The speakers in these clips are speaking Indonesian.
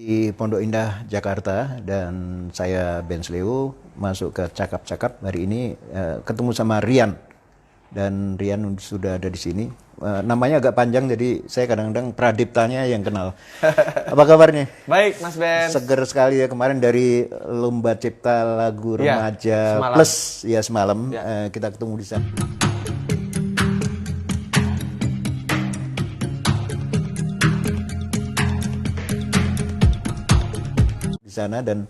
di Pondok Indah, Jakarta, dan saya Benz Leo masuk ke Cakap-Cakap hari ini ketemu sama Rian, dan Rian sudah ada di sini. Namanya agak panjang, jadi saya kadang-kadang Pradiptanya yang kenal. Apa kabarnya? Baik, Mas Ben. Seger sekali ya, kemarin dari Lomba Cipta Lagu Remaja semalam. Plus ya semalam kita ketemu di sana. Sana dan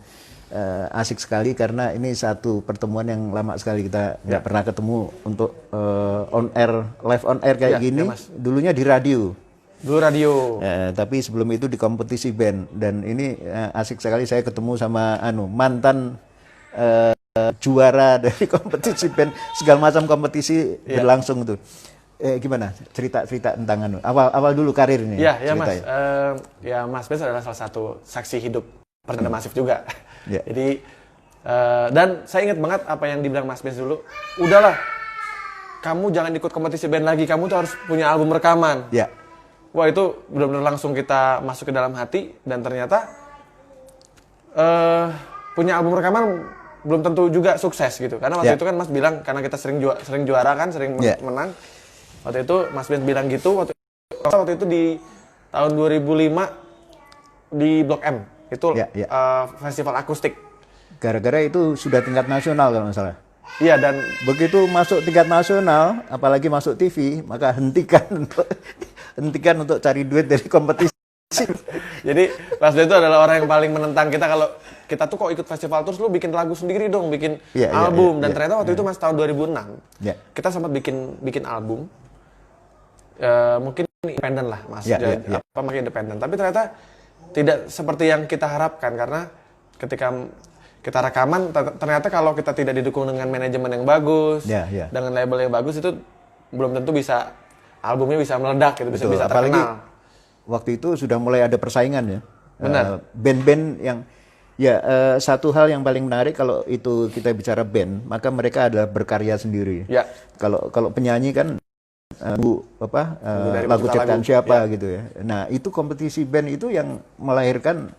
asik sekali karena ini satu pertemuan yang lama sekali kita nggak pernah ketemu untuk live on air kayak gini. Dulunya di radio. Dulu radio. Tapi sebelum itu di kompetisi band, dan ini asik sekali saya ketemu sama mantan juara dari kompetisi band, segala macam kompetisi berlangsung tuh. Gimana cerita tentang awal dulu karir ini? Ya Mas. Mas Ben adalah salah satu saksi hidup Perdana Masif juga. Jadi dan saya ingat banget apa yang dibilang Mas Ben dulu. Udahlah, kamu jangan ikut kompetisi band lagi. Kamu tuh harus punya album rekaman. Wah, itu benar-benar langsung kita masuk ke dalam hati, dan ternyata punya album rekaman belum tentu juga sukses gitu. Karena waktu itu kan Mas bilang karena kita sering juara kan, sering menang. Waktu itu Mas Ben bilang gitu. Waktu itu di tahun 2005 di Blok M. Itu festival akustik. Gara-gara itu sudah tingkat nasional kalau nggak salah. Iya, dan begitu masuk tingkat nasional, apalagi masuk TV, maka hentikan untuk cari duit dari kompetisi. Jadi Mas Ben itu adalah orang yang paling menentang kita kalau kita tuh kok ikut festival terus lu bikin lagu sendiri dong, bikin album. Dan ternyata waktu itu Mas tahun 2006 kita sempat bikin album. Mungkin independen lah Mas. Makin independen. Tapi ternyata tidak seperti yang kita harapkan, karena ketika kita rekaman ternyata kalau kita tidak didukung dengan manajemen yang bagus, dengan label yang bagus, itu belum tentu bisa albumnya bisa meledak gitu, bisa terkenal. Apalagi waktu itu sudah mulai ada persaingan ya. Benar. Band-band yang satu hal yang paling menarik kalau itu kita bicara band, maka mereka adalah berkarya sendiri. Kalau penyanyi kan lagu ciptaan siapa gitu ya. Nah, itu kompetisi band itu yang melahirkan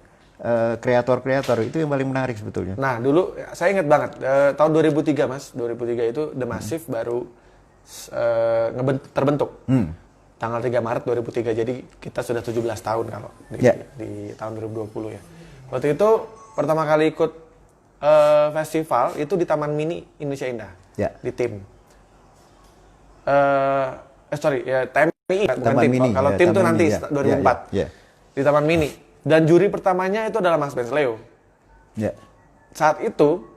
kreator-kreator, itu yang paling menarik sebetulnya. Nah, dulu saya ingat banget tahun 2003 Mas, 2003 itu The Massive baru terbentuk. Tanggal 3 Maret 2003. Jadi kita sudah 17 tahun kalau di tahun 2020 ya. Waktu itu pertama kali ikut festival itu di Taman Mini Indonesia Indah. Di tim. TMI bukan tim. Mini, kalau tim tuh nanti 2004 di Taman Mini, dan juri pertamanya itu adalah Mas Benz Leo. Saat itu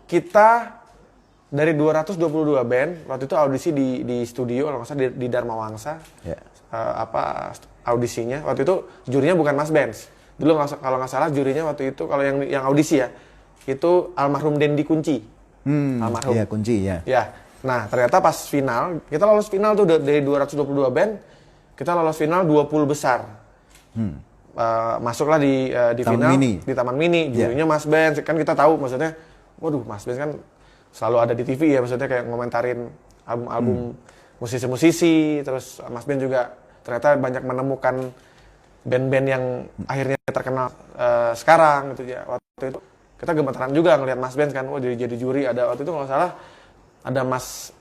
kita dari 222 band waktu itu audisi di studio kalau nggak salah di Dharma Wangsa. Audisinya waktu itu jurinya bukan Mas Benz dulu, kalau nggak salah jurinya waktu itu kalau yang audisi ya itu almarhum Dendi Kunci. Almarhum. Kunci ya. Nah, ternyata pas final, kita lolos final tuh dari 222 band, kita lolos final 20 besar. Masuklah di final di Taman Mini, jurinya Mas Ben. Kan kita tahu maksudnya, waduh Mas Ben kan selalu ada di TV ya, maksudnya kayak ngomentarin album musisi-musisi, terus Mas Ben juga ternyata banyak menemukan band-band yang akhirnya terkenal sekarang gitu ya. Waktu itu kita gemetaran juga ngelihat Mas Ben kan, jadi juri, ada waktu itu kalau salah ada Mas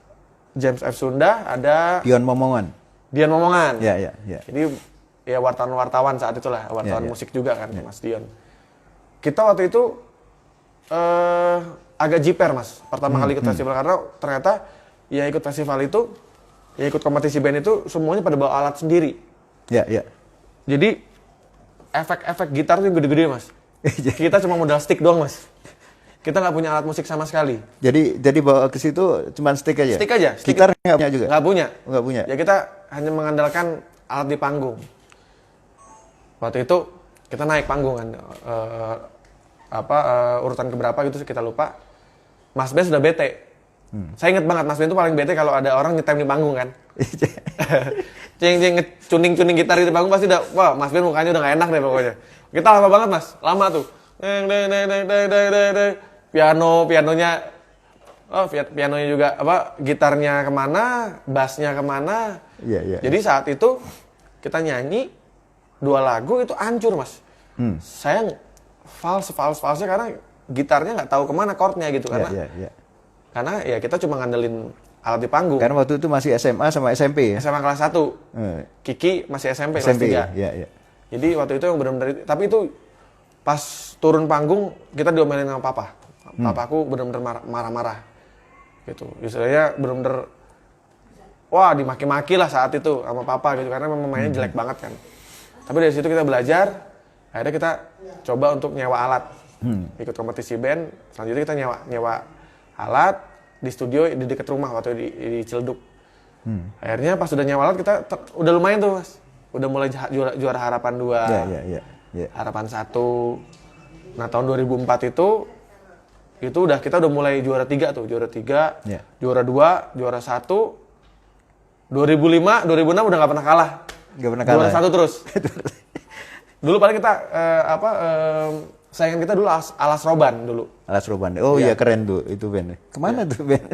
James F. Sunda, ada Dion Momongan. Jadi ya wartawan-wartawan saat itulah, wartawan musik juga kan, Mas Dion. Kita waktu itu agak jiper Mas, pertama kali ikut festival, karena ternyata ya ikut festival itu, ya ikut kompetisi band itu semuanya pada bawa alat sendiri. Jadi efek-efek gitar tuh gede-gede Mas. Kita cuma modal stick doang Mas. Kita nggak punya alat musik sama sekali. Jadi bawa ke situ cuma stick aja? Stick aja. Gitar nggak punya juga? Nggak punya. Ya kita hanya mengandalkan alat di panggung. Waktu itu kita naik panggung kan, urutan keberapa gitu kita lupa. Mas Ben sudah bete. Saya ingat banget Mas Ben itu paling bete kalau ada orang nyetem di panggung kan. Cuning gitar di panggung pasti udah, wah Mas Ben mukanya udah nggak enak deh pokoknya. Kita lama banget Mas, lama tuh. Pianonya juga gitarnya kemana, bassnya kemana. Jadi saat itu kita nyanyi 2 lagu itu hancur Mas. saya false-nya karena gitarnya nggak tahu kemana chordnya gitu, karena ya kita cuma ngandelin alat di panggung. Karena waktu itu masih SMA sama SMP ya? SMA kelas 1, Kiki masih SMP kelas 3. Jadi waktu itu yang benar-benar, tapi itu pas turun panggung kita diomelin sama papa. Papaku benar-benar marah-marah gitu. Istilahnya benar-benar wah dimaki-maki lah saat itu sama papa gitu, karena memang mainnya jelek banget kan. Tapi dari situ kita belajar, akhirnya kita coba untuk nyewa alat. Ikut kompetisi band, selanjutnya kita nyewa alat di studio di dekat rumah waktu di Ciledug. Akhirnya pas udah nyewa alat kita udah lumayan tuh Mas. Udah mulai juara Harapan 2, Harapan 1. Nah tahun 2004 itu kita udah mulai juara 3 tuh, juara 3, juara 2, juara 1. 2005, 2006 udah nggak pernah kalah. Juara 1 terus. Dulu paling kita saingan kita dulu Alas Roban dulu. Alas Roban. Oh iya keren tuh itu band. Kemana tuh band?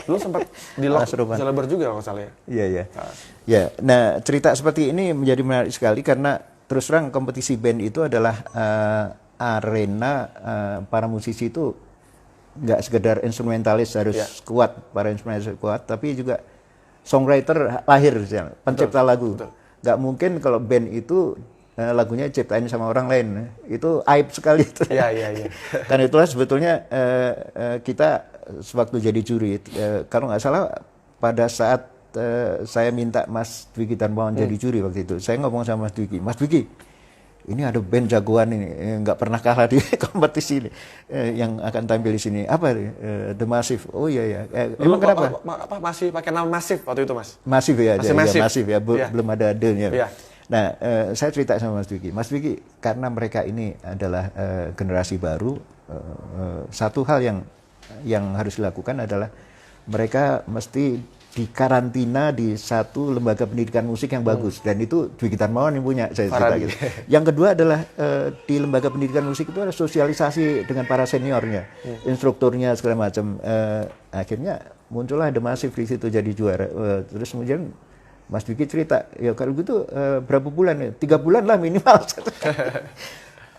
Dulu sempat di Celeber juga kalau nggak salah ya. Iya. Ya, nah cerita seperti ini menjadi menarik sekali karena terus terang kompetisi band itu adalah arena para musisi itu nggak sekedar instrumentalis harus kuat, para instrumentalis kuat, tapi juga songwriter lahir, pencipta lagu. Nggak mungkin kalau band itu lagunya ciptain sama orang lain, itu aib sekali itu. Iya. Karena itulah sebetulnya kita sewaktu jadi juri, kalau nggak salah pada saat saya minta Mas Dwiki Darmawan jadi juri waktu itu, saya ngomong sama Mas Dwiki, ini ada band jagoan ini, nggak pernah kalah di kompetisi ini, yang akan tampil di sini. Apa The Massive? Oh iya. Emang kenapa? Masih pakai nama Massive waktu itu Mas? Massive ya, Massive ya. Belum ada D-nya. Iya. Nah, saya cerita sama Mas Dwiki, karena mereka ini adalah generasi baru, satu hal yang harus dilakukan adalah mereka mesti dikarantina di satu lembaga pendidikan musik yang bagus, dan itu Dwiki Darmawan yang punya, saya cerita gitu. Yang kedua adalah di lembaga pendidikan musik itu ada sosialisasi dengan para seniornya, instrukturnya segala macam. Akhirnya muncullah The Massive di situ jadi juara. Terus kemudian Mas Dwiki cerita, ya kalau gitu berapa bulan ya? 3 bulan lah minimal.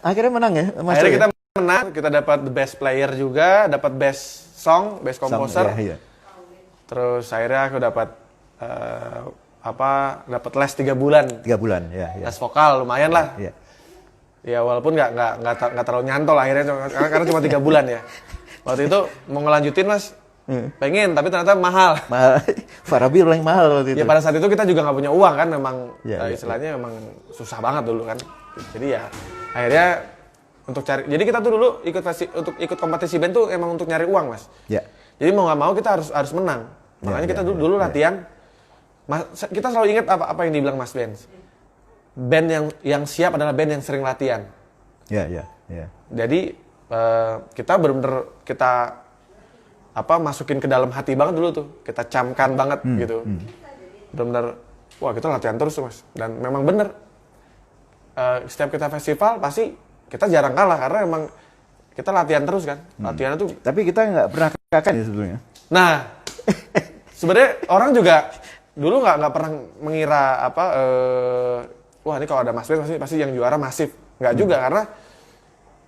Akhirnya menang ya? Akhirnya kita menang, kita dapat the best player juga, dapat best song, best composer. Iya. Terus akhirnya aku dapat dapat les 3 bulan. 3 bulan, ya. Les vokal lumayan lah. Iya. Ya walaupun nggak terlalu nyantol akhirnya, karena cuma 3 bulan ya. Waktu itu mau ngelanjutin Mas. Pengen, tapi ternyata mahal. Farabi paling mahal waktu itu. Ya pada saat itu kita juga nggak punya uang kan, memang istilahnya memang susah banget dulu kan. Jadi ya akhirnya untuk cari. Jadi kita tuh dulu untuk ikut kompetisi band tuh emang untuk nyari uang Mas. Ya. Jadi mau nggak mau kita harus menang. Makanya kita dulu latihan. Kita selalu ingat apa yang dibilang Mas Benz. Band yang siap adalah band yang sering latihan. Ya. Jadi kita benar-benar kita masukin ke dalam hati banget dulu tuh, kita camkan banget gitu, benar-benar, wah kita latihan terus tuh Mas, dan memang bener, setiap kita festival pasti kita jarang kalah karena emang kita latihan terus kan, latihan itu. Tapi kita nggak pernah kakak ya sebetulnya. Nah, sebenarnya orang juga dulu nggak pernah mengira wah ini kalau ada Mas Ben pasti yang juara Massive, nggak juga karena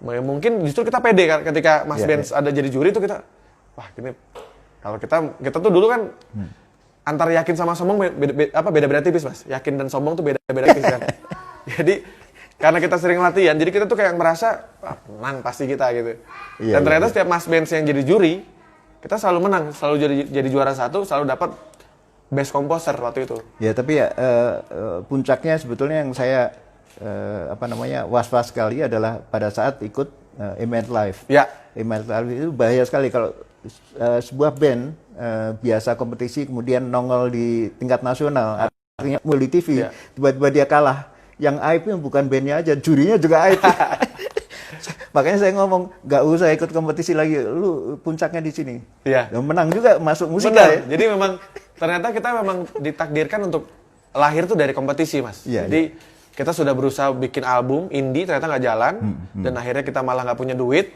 mungkin justru kita pede kan ketika Mas Ben ada jadi juri tuh kita. Wah, gini, kalau kita tuh dulu kan antara yakin sama sombong beda-beda tipis Mas. Yakin dan sombong tuh beda-beda tipis kan. Jadi karena kita sering latihan, jadi kita tuh kayak merasa menang pasti kita gitu. Dan ternyata setiap Mas Benz yang jadi juri, kita selalu menang, selalu jadi juara 1, selalu dapat best composer waktu itu. Ya tapi ya puncaknya sebetulnya yang saya was-was sekali adalah pada saat ikut Emet Live. Ya. Emet Live itu bahaya sekali kalau sebuah band biasa kompetisi kemudian nongol di tingkat nasional, artinya di TV, tiba-tiba dia kalah. Yang aibnya bukan bandnya aja, jurinya juga aib. Makanya saya ngomong, nggak usah ikut kompetisi lagi, lu puncaknya di sini. Iya. Menang juga masuk musika. Ya? Jadi memang ternyata kita memang ditakdirkan untuk lahir tuh dari kompetisi Mas. Jadi kita sudah berusaha bikin album indie, ternyata nggak jalan, dan akhirnya kita malah nggak punya duit.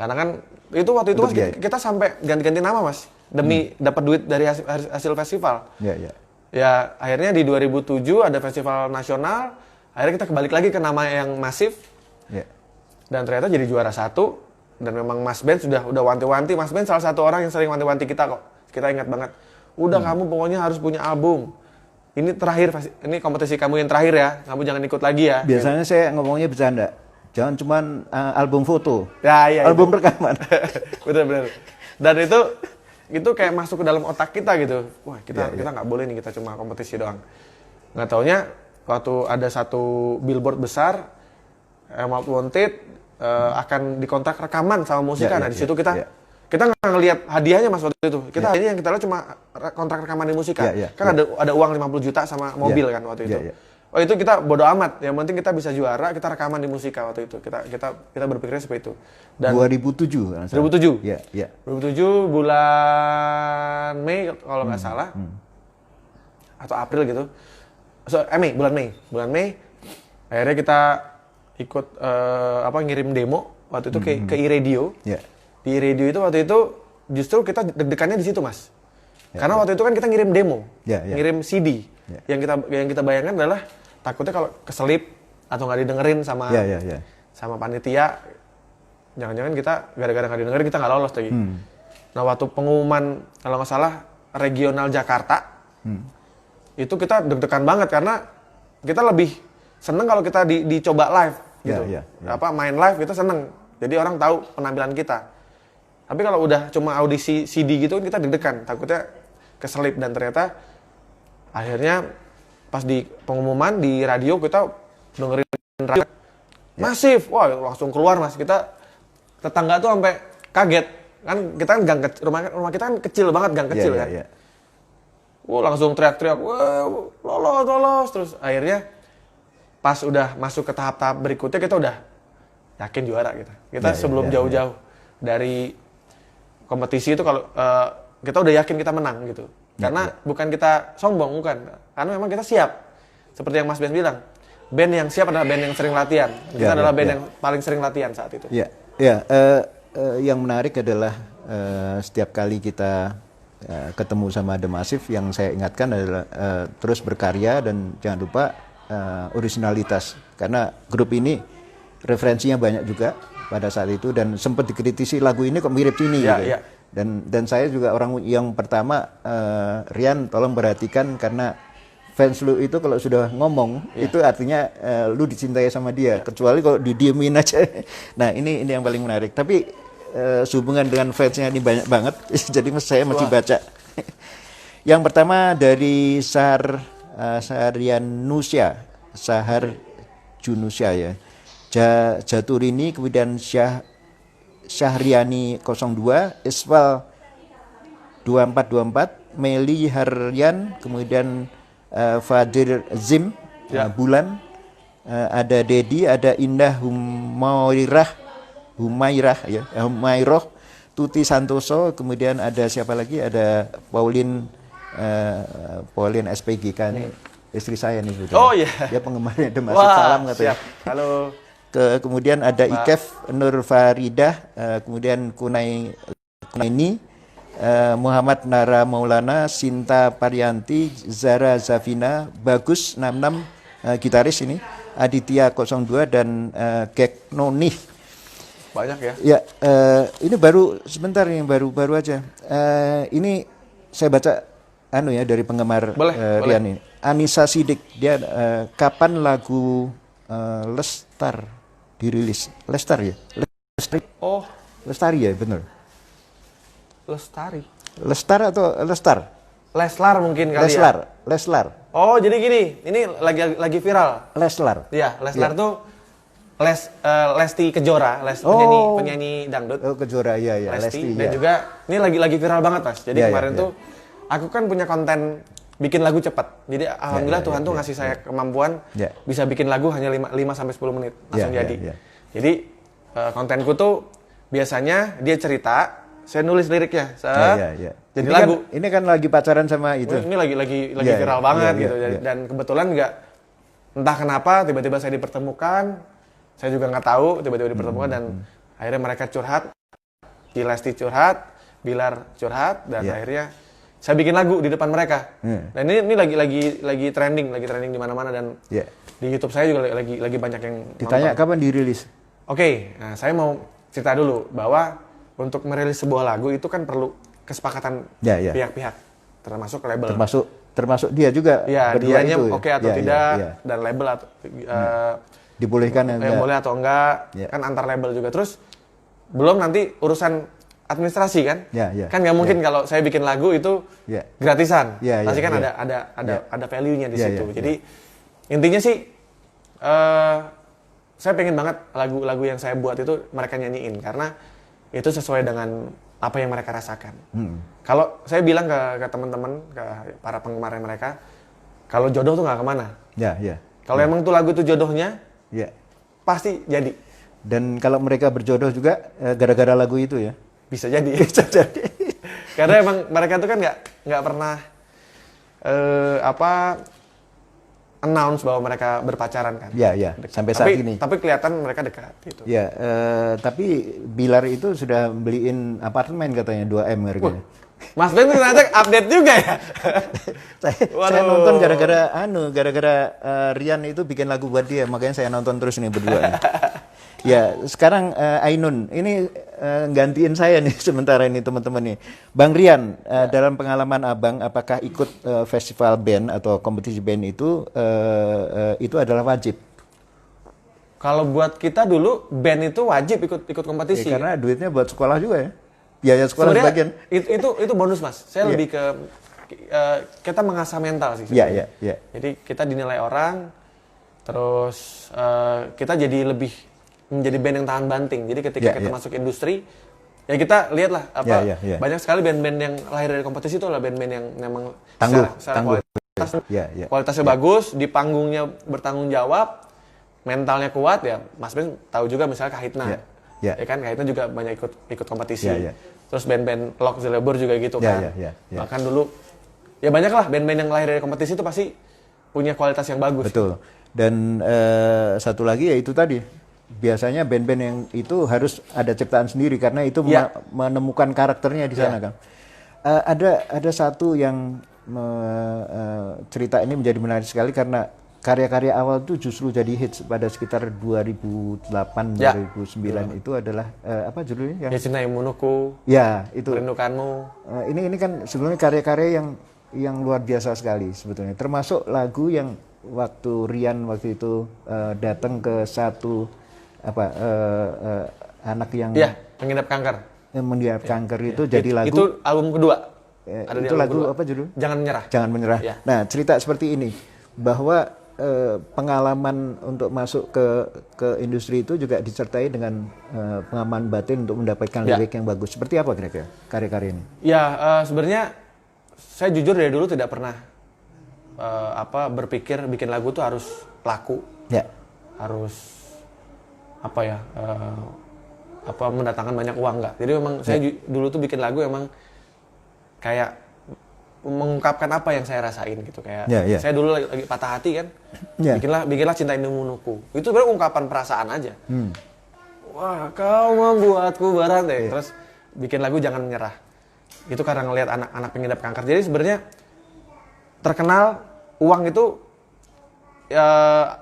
Karena kan itu waktu itu Mas, kita sampai ganti-ganti nama Mas demi dapat duit dari hasil festival. Ya akhirnya di 2007 ada festival nasional, Akhirnya kita kebalik lagi ke nama yang Massive. Dan ternyata jadi juara 1. Dan memang Mas Ben sudah wanti-wanti. Mas Ben salah satu orang yang sering wanti-wanti kita kok. Kita ingat banget. Udah kamu pokoknya harus punya album. Ini terakhir, ini kompetisi kamu yang terakhir ya. Kamu jangan ikut lagi ya. Biasanya saya ngomongnya bercanda. Jangan cuman album foto. Ya, iya. Album rekaman. Bener-bener. Dan itu kayak masuk ke dalam otak kita gitu. Wah, kita nggak boleh nih, kita cuma kompetisi doang. Nggak taunya waktu ada satu billboard besar, Most Wanted akan dikontrak rekaman sama musika. Nah, di situ kita nggak ngelihat hadiahnya Mas waktu itu. Kita hadiahnya yang kita lihat cuma kontrak rekaman di musika. Kan ada uang 50 juta sama mobil kan waktu itu. Oh, itu kita bodo amat. Yang penting kita bisa juara, kita rekaman di musika waktu itu. Kita berpikirnya seperti itu. Dan 2007 kan? 2007. Iya. 2007 bulan Mei kalau nggak salah. Atau April gitu. Bulan Mei. Akhirnya kita ikut ngirim demo waktu itu ke iRadio. Di iRadio itu waktu itu justru kita deg-degannya di situ, Mas. Karena waktu itu kan kita ngirim demo, ngirim CD. Yang kita bayangkan adalah takutnya kalau keselip atau nggak didengerin sama panitia, jangan-jangan kita gara-gara nggak didengerin kita nggak lolos lagi. Nah, waktu pengumuman kalau nggak salah regional Jakarta, itu kita deg-degan banget karena kita lebih seneng kalau kita dicoba live gitu. Main live kita seneng. Jadi orang tahu penampilan kita. Tapi kalau udah cuma audisi CD gitu kita deg-degan, takutnya keselip. Dan ternyata akhirnya pas di pengumuman di radio kita dengerin radio Massive, wah langsung keluar Mas. Kita tetangga tuh sampai kaget. Kan kita kan gang kecil, rumah kita kan kecil banget, gang kecil kan. Langsung teriak-teriak, wah lolos. Terus akhirnya pas udah masuk ke tahap-tahap berikutnya kita udah yakin juara gitu. Kita sebelum jauh-jauh dari kompetisi itu kalau kita udah yakin kita menang gitu. Karena bukan kita sombong, bukan. Karena memang kita siap. Seperti yang Mas Ben bilang, band yang siap adalah band yang sering latihan. Kita adalah band yang paling sering latihan saat itu. Yang menarik adalah setiap kali kita ketemu sama The Massive, yang saya ingatkan adalah terus berkarya dan jangan lupa originalitas. Karena grup ini referensinya banyak juga pada saat itu dan sempat dikritisi lagu ini kok mirip sini gitu. Dan saya juga orang yang pertama, Rian tolong perhatikan karena fans lu itu kalau sudah ngomong itu artinya lu dicintai sama dia, kecuali kalau didiemin aja. Nah ini yang paling menarik. Tapi sehubungan dengan fansnya ini banyak banget, jadi saya masih baca. Yang pertama dari Sahar Junusya ya, Jaturini, kemudian Syahriani 02, Iswal 2424, Meli Haryan, kemudian Fadir Zim, Bulan, ada Dedi, ada Indah Humairoh, Tuti Santoso, kemudian ada siapa lagi? Ada Pauline SPG kan, istri saya nih. Oh iya. Dia penggemarnya The Massive, salam katanya. Halo. Kemudian ada Ikef Nur Faridah, kemudian Kunaini, Muhammad Nara Maulana, Sinta Parianti, Zara Zafina, Bagus 66, gitaris ini, Aditya 02 dan Gek Noni. Banyak ya? Ya, ini baru sebentar yang baru aja. Ini saya baca dari penggemar Rian ini. Anissa Sidik, dia kapan lagu Lestar dirilis? Lestari ya? Lestari ya, benar. Lestari. Lestar atau Lestar? Leslar mungkin kali Leslar. Oh, jadi gini, ini lagi viral. Leslar. Iya, Leslar tuh Lesti Kejora, penyanyi dangdut. Oh, Kejora, iya. Lesti. Dan juga ini lagi viral banget, Mas. Jadi kemarin tuh aku kan punya konten bikin lagu cepat. Jadi alhamdulillah Tuhan tuh ngasih saya kemampuan bisa bikin lagu hanya 5 sampai 10 menit langsung jadi. Jadi kontenku tuh biasanya dia cerita, saya nulis liriknya. Jadi ini lagu. Ini kan lagi pacaran sama itu. Ini lagi viral banget gitu. Dan kebetulan entah kenapa tiba-tiba saya dipertemukan. Saya juga nggak tahu tiba-tiba dipertemukan dan akhirnya mereka curhat. Lesti curhat, Bilar curhat dan akhirnya saya bikin lagu di depan mereka. Dan ini lagi trending di mana-mana dan Di YouTube saya juga lagi banyak yang ditanya nonton. Kapan dirilis? Oke, nah saya mau cerita dulu bahwa untuk merilis sebuah lagu itu kan perlu kesepakatan pihak-pihak, termasuk label. Termasuk dia juga. Ya, dianya oke atau tidak, dan label atau dibolehkan boleh atau enggak, kan antar label juga. Terus belum nanti urusan administrasi kan? Kan nggak mungkin kalau saya bikin lagu itu gratisan. Pasti kan ada value-nya di situ. Jadi intinya sih saya pengen banget lagu-lagu yang saya buat itu mereka nyanyiin karena itu sesuai dengan apa yang mereka rasakan. Kalau saya bilang ke teman-teman, ke para penggemar mereka, kalau jodoh tuh nggak kemana. Kalau emang tuh lagu tuh jodohnya, pasti jadi. Dan kalau mereka berjodoh juga gara-gara lagu itu ya? Bisa jadi. Bisa jadi. Karena emang mereka tuh kan nggak pernah announce bahwa mereka berpacaran kan. Sampai saat ini. Tapi kelihatan mereka dekat gitu. Tapi Bilar itu sudah beliin apartemen katanya 2M harganya. Mas Ben ternyata update juga ya. saya nonton gara-gara Rian itu bikin lagu buat dia, makanya saya nonton terus nih berdua. Ya, sekarang Ainun, ini gantiin saya nih sementara ini teman-teman nih. Bang Rian, dalam pengalaman Abang, apakah ikut festival band atau kompetisi band itu adalah wajib? Kalau buat kita dulu band itu wajib ikut kompetisi. Karena duitnya buat sekolah juga ya. Biaya sekolah sebagian. Itu bonus Mas. Saya lebih ke kita mengasah mental sih. Jadi kita dinilai orang, terus kita jadi lebih menjadi band yang tahan banting. Jadi ketika kita masuk industri, ya kita lihatlah banyak sekali band-band yang lahir dari kompetisi itu adalah band-band yang memang tangguh. Kualitasnya bagus, di panggungnya bertanggung jawab, mentalnya kuat ya. Mas Ben tahu juga misalnya Kahitna. Ya kan Kahitna juga banyak ikut kompetisi. Terus band-band Lock Zilebur juga gitu kan. Bahkan dulu ya banyak lah band-band yang lahir dari kompetisi itu pasti punya kualitas yang bagus. Betul. Dan satu lagi ya itu tadi. Biasanya band-band yang itu harus ada ciptaan sendiri karena itu menemukan karakternya di sana kan. Ada satu yang cerita ini menjadi menarik sekali karena karya-karya awal itu justru jadi hits pada sekitar 2008-2009 itu adalah apa judulnya? Ya Cinta Imunuku. Ya itu. Merindukanmu. Ini kan sebelumnya karya-karya yang luar biasa sekali sebetulnya. Termasuk lagu yang waktu Rian waktu itu datang ke satu anak yang mengidap kanker. Mengidap kanker itu jadi lagu. Itu album kedua. Itu lagu apa judul? Jangan Menyerah. Jangan Menyerah. Nah, cerita seperti ini bahwa pengalaman untuk masuk ke industri itu juga disertai dengan pengalaman batin untuk mendapatkan lirik yang bagus. Seperti apa kira-kira karya-karya ini? Ya, sebenarnya saya jujur dari dulu tidak pernah berpikir bikin lagu tuh harus laku. Harus mendatangkan banyak uang enggak. Jadi memang saya dulu tuh bikin lagu emang kayak mengungkapkan apa yang saya rasain gitu kayak saya dulu lagi patah hati kan. Bikinlah Cinta Imunuku. Itu sebenarnya ungkapan perasaan aja. Wah, kau membuatku berat deh. Terus bikin lagu Jangan Menyerah. Itu karena ngelihat anak-anak pengidap kanker. Jadi sebenarnya terkenal uang itu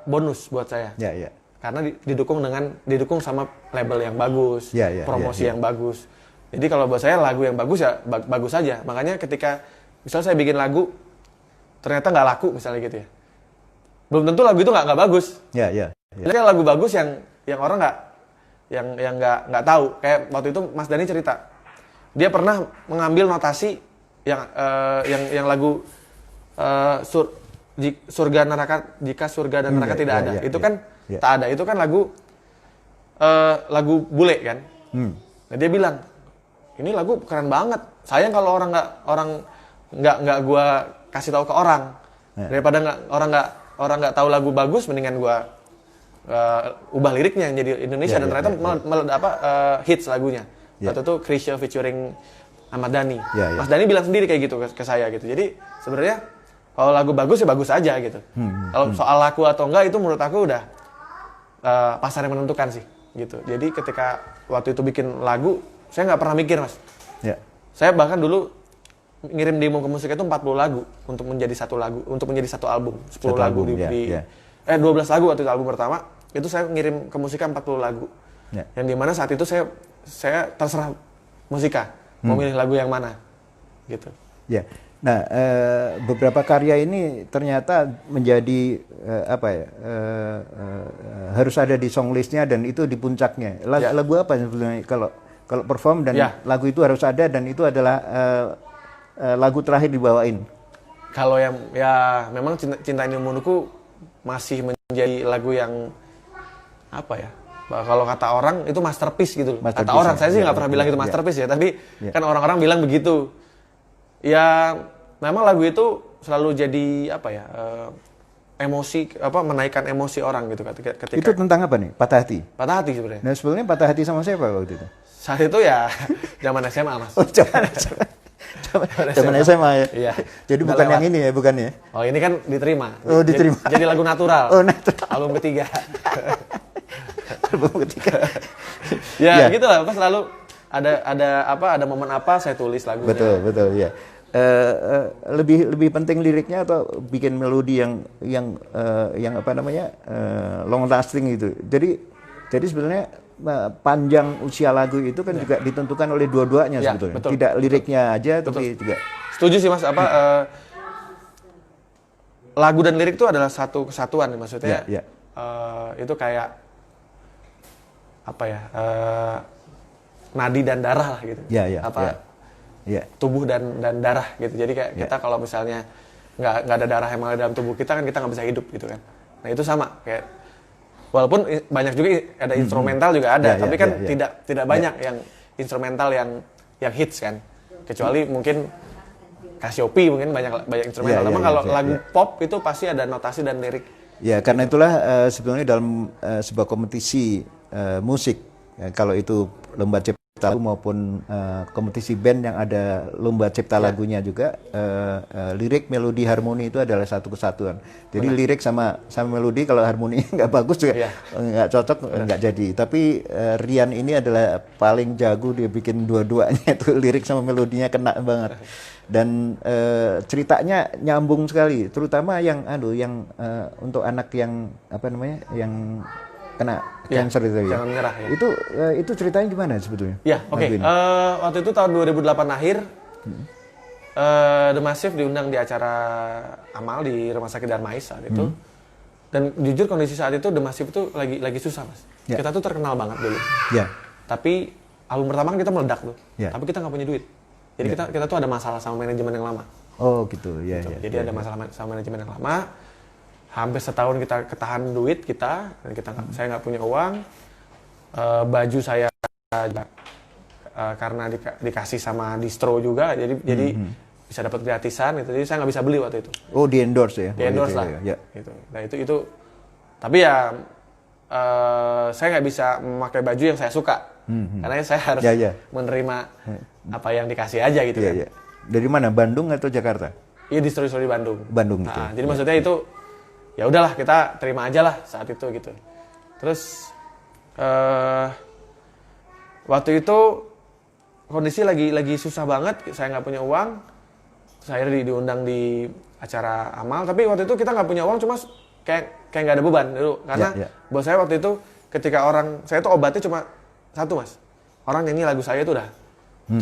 bonus buat saya. Karena didukung sama label yang bagus, promosi yang bagus. Jadi kalau buat saya lagu yang bagus ya bagus saja. Makanya ketika misalnya saya bikin lagu ternyata nggak laku misalnya gitu ya, belum tentu lagu itu nggak bagus. Jadi lagu bagus yang orang nggak tahu. Kayak waktu itu Mas Dhani cerita, dia pernah mengambil notasi yang lagu surga neraka jika surga dan neraka tidak ada. Itu kan tak ada, itu kan lagu bule kan. Nah, dia bilang ini lagu keren banget. Sayang kalau orang nggak gua kasih tahu ke orang. Daripada orang nggak tahu lagu bagus, mendingan gua ubah liriknya jadi Indonesia dan ternyata hits lagunya. Waktu itu Krisya featuring Ahmad Dhani. Mas Dhani bilang sendiri kayak gitu ke saya gitu. Jadi sebenarnya kalau lagu bagus ya bagus aja gitu. Kalau soal laku atau enggak itu menurut aku udah pasar yang menentukan sih gitu. Jadi ketika waktu itu bikin lagu, saya nggak pernah mikir Mas. Saya bahkan dulu ngirim demo ke musik itu 40 lagu untuk menjadi satu album, 10 lagu di 12 lagu waktu itu album pertama. Itu saya ngirim ke Musika 40 lagu. Yang dimana saat itu saya terserah Musika mau milih lagu yang mana gitu. Ya. Nah, beberapa karya ini ternyata menjadi harus ada di songlistnya dan itu di puncaknya. Lagu apa sebenarnya kalau perform dan lagu itu harus ada dan itu adalah lagu terakhir dibawain? Kalau yang ya memang Cinta Ini Membunuhku masih menjadi lagu yang apa ya? Kalau kata orang itu masterpiece gitu. Kata orang, saya sih nggak pernah bilang itu masterpiece ya, tapi kan orang-orang bilang begitu. Ya memang lagu itu selalu jadi apa ya? Emosi menaikkan emosi orang gitu ketika. Itu tentang apa nih? Patah hati. Patah hati sebenarnya. Nah, sebelumnya patah hati sama siapa waktu itu? Saat itu ya zaman SMA, Mas. Oh, zaman SMA ya. Iya. Jadi bukan yang ini ya, bukan ya? Oh, ini kan diterima. Oh, diterima. Jadi lagu natural. Oh, natural. Album ketiga. Album ketiga. Ya, gitu lah. Pas selalu ada momen apa saya tulis lagunya. Betul ya. Lebih penting liriknya atau bikin melodi yang apa namanya long lasting gitu. Jadi sebenarnya panjang usia lagu itu kan juga ditentukan oleh dua-duanya sebetulnya. Betul. Tidak liriknya aja tapi juga. Setuju sih Mas, lagu dan lirik itu adalah satu kesatuan maksudnya. Itu kayak apa ya? Nadi dan darah lah gitu. Tubuh dan darah gitu. Jadi kayak kita kalau misalnya nggak ada darah yang mengalir dalam tubuh kita kan kita nggak bisa hidup gitu kan. Nah itu sama kayak walaupun banyak juga ada instrumental juga ada, tapi kan tidak banyak yang instrumental yang hits kan. Kecuali mungkin Cassiope mungkin banyak instrumental. Memang kalau lagu pop itu pasti ada notasi dan lirik. Ya karena itulah sebenarnya dalam sebuah kompetisi musik kalau itu lomba cipta lagu maupun kompetisi band yang ada lomba cipta lagunya juga lirik, melodi, harmoni itu adalah satu kesatuan. Jadi lirik sama melodi kalau harmoni nggak bagus juga nggak cocok, nggak jadi. Tapi Rian ini adalah paling jago, dia bikin dua-duanya itu lirik sama melodinya kena banget. Dan ceritanya nyambung sekali, terutama yang untuk anak yang yang kena cancer itu Jangan Menyerah ya. Itu ceritanya gimana sebetulnya? Ya, oke. Waktu itu tahun 2008 akhir The Massive diundang di acara amal di Rumah Sakit Darmais saat itu. Dan jujur kondisi saat itu The Massive itu lagi susah, Mas. Kita tuh terkenal banget dulu. Tapi album pertama kan kita meledak tuh. Tapi kita nggak punya duit. Jadi kita tuh ada masalah sama manajemen yang lama. Oh gitu, Jadi ada masalah sama manajemen yang lama. Hampir setahun kita ketahan duit saya nggak punya uang, baju saya karena dikasih sama distro juga, jadi bisa dapat gratisan gitu, jadi saya nggak bisa beli waktu itu. Oh di endorse ya? Di endorse lah. Gitu. Nah itu tapi ya saya nggak bisa memakai baju yang saya suka, karena saya harus menerima apa yang dikasih aja gitu kan. Dari mana? Bandung atau Jakarta? Iya distro di Bandung. Bandung itu. Jadi maksudnya itu ya udahlah kita terima aja lah saat itu gitu. Terus waktu itu kondisi lagi susah banget, saya nggak punya uang. Terus akhirnya diundang di acara amal, tapi waktu itu kita nggak punya uang, cuma kayak nggak ada beban dulu karena bos saya waktu itu ketika saya tuh obatnya cuma satu, Mas. Orang nyanyi lagu saya tuh udah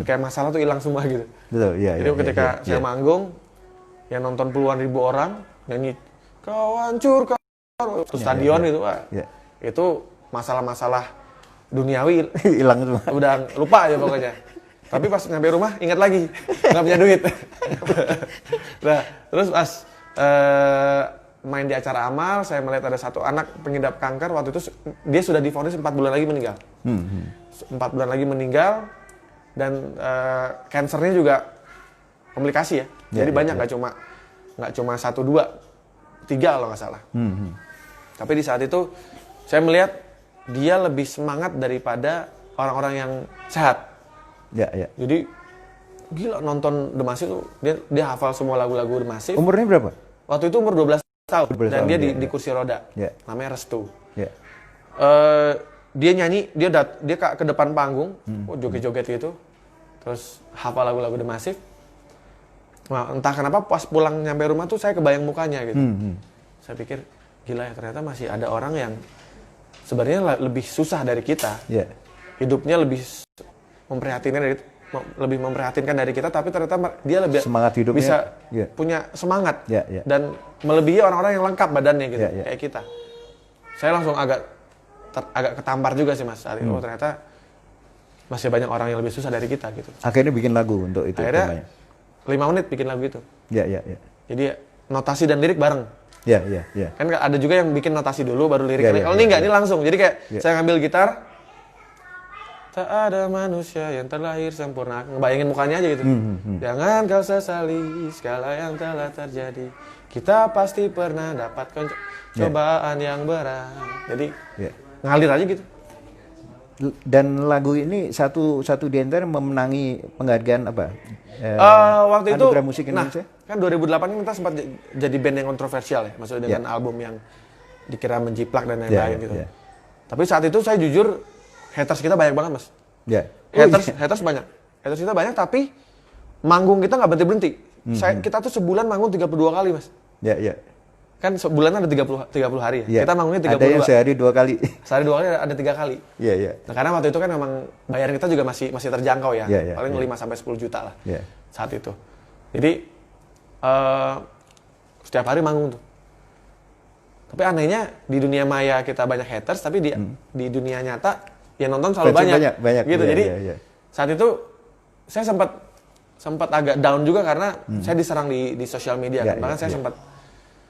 kayak masalah tuh hilang semua gitu. Betul, Jadi ketika saya manggung yang nonton puluhan ribu orang nyanyi kau hancur, stadion gitu, itu masalah-masalah duniawi hilang semua. Udah lupa aja pokoknya. Tapi pas nyampe rumah ingat lagi nggak punya duit. Nah, terus pas main di acara amal, saya melihat ada satu anak pengidap kanker. Waktu itu dia sudah divonis 4 bulan lagi meninggal. 4 bulan lagi meninggal dan kansernya juga komplikasi ya. Jadi banyak nggak cuma 1, 2. 3 kalau nggak salah. Tapi di saat itu saya melihat dia lebih semangat daripada orang-orang yang sehat. Jadi gila nonton The Massive tuh dia hafal semua lagu-lagu The Massive. Umurnya berapa? Waktu itu umur 12 tahun dan dia di kursi roda. Namanya Restu. Dia nyanyi, dia ke depan panggung, joget-joget gitu. Terus hafal lagu-lagu The Massive. Nah, entah kenapa pas pulang nyampe rumah tuh saya kebayang mukanya gitu. Saya pikir, gila ya ternyata masih ada orang yang sebenarnya lebih susah dari kita. Hidupnya lebih memprihatinkan dari kita, tapi ternyata dia lebih semangat hidupnya bisa punya semangat dan melebihi orang-orang yang lengkap badannya gitu kayak kita. Saya langsung agak ketampar juga sih Mas saat itu. Ternyata masih banyak orang yang lebih susah dari kita gitu. Akhirnya bikin lagu untuk itu. Akhirnya 5 menit bikin lagu itu. Iya. Jadi notasi dan lirik bareng. Iya. Kan ada juga yang bikin notasi dulu baru lirik. Kalau ini enggak, ini langsung. Jadi kayak saya ngambil gitar, tak ada manusia yang terlahir sempurna. Ngebayangin mukanya aja gitu. Jangan kau sesali segala yang telah terjadi. Kita pasti pernah dapat cobaan yang berat. Jadi ngalir aja gitu. Dan lagu ini satu di antara memenangi penghargaan apa? Waktu itu Anugerah Musik Indonesia. Kan 2008 kita sempat jadi band yang kontroversial ya, maksudnya dengan album yang dikira menjiplak dan lain-lain gitu. Tapi saat itu saya jujur haters kita banyak banget Mas. Haters banyak. Haters kita banyak tapi manggung kita nggak berhenti. Kita tuh sebulan manggung 32 kali Mas. Kan sebulan ada 30 hari ya. Kita manggungnya 32. Ada yang sehari 2 kali. Sehari 2 kali ada 3 kali. Nah, karena waktu itu kan memang bayaran kita juga masih terjangkau ya. Paling 5 sampai 10 juta lah. Saat itu. Jadi setiap hari manggung tuh. Tapi anehnya di dunia maya kita banyak haters, tapi di dunia nyata yang nonton selalu banyak. Gitu. Jadi saat itu saya sempat agak down juga karena saya diserang di sosial media kan. Bahkan saya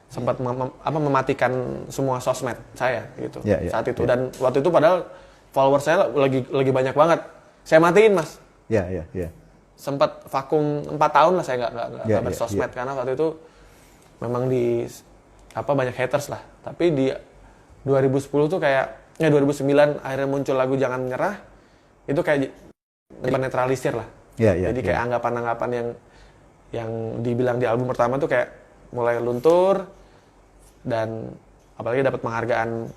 sempat mematikan semua sosmed saya gitu saat itu. Dan waktu itu padahal follower saya lagi banyak banget. Saya matiin Mas. Sempat vakum 4 tahun lah saya nggak bersosmed karena waktu itu memang banyak haters lah. Tapi di 2010 tuh kayak 2009 akhirnya muncul lagu Jangan Menyerah. Itu kayak netralisir lah. Jadi kayak anggapan-anggapan yang dibilang di album pertama tuh kayak mulai luntur, dan apalagi dapat penghargaan